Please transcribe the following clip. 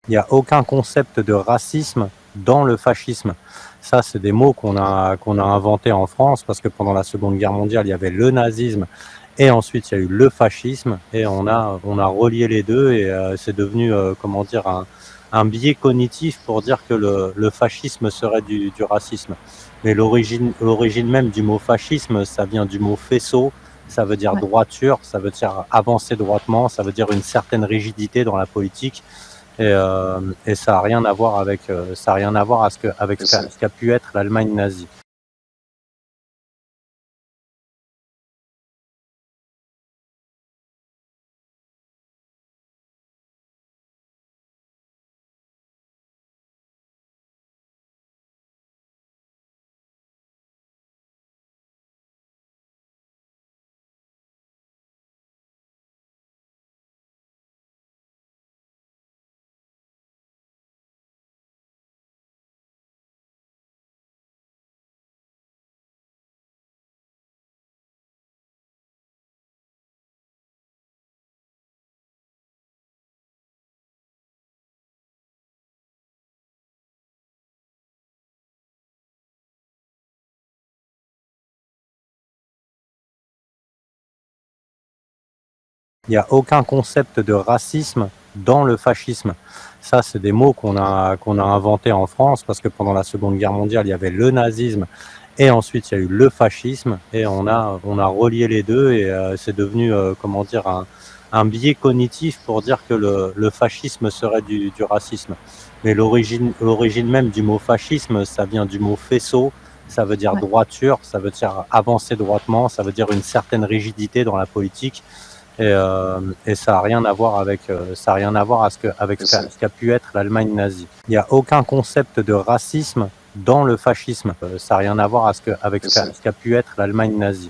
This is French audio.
Il n'y a aucun concept de racisme dans le fascisme. Ça, c'est des mots qu'on a inventés en France parce que pendant la Seconde Guerre mondiale, il y avait le nazisme et ensuite il y a eu le fascisme et on a relié les deux et c'est devenu, comment dire, un biais cognitif pour dire que le fascisme serait du racisme. Mais l'origine même du mot fascisme, ça vient du mot faisceau, ça veut dire Ouais, droiture, ça veut dire avancer droitement, ça veut dire une certaine rigidité dans la politique. Et ça n'a rien à voir ça a rien à voir avec c'est ça. ce qu'a pu être l'Allemagne nazie. Il n'y a aucun concept de racisme dans le fascisme. Ça, c'est des mots qu'on a inventés en France parce que pendant la Seconde Guerre mondiale, il y avait le nazisme et ensuite il y a eu le fascisme et on a relié les deux et c'est devenu, comment dire, un biais cognitif pour dire que le fascisme serait du racisme. Mais l'origine même du mot fascisme, ça vient du mot faisceau, ça veut dire ouais, droiture, ça veut dire avancer droitement, ça veut dire une certaine rigidité dans la politique. Et ça n'a rien à voir ça a rien à voir avec c'est ça. ce qu'a pu être l'Allemagne nazie. Il n'y a aucun concept de racisme dans le fascisme. Ça n'a rien à voir avec C'est ça. ce qu'a pu être l'Allemagne nazie.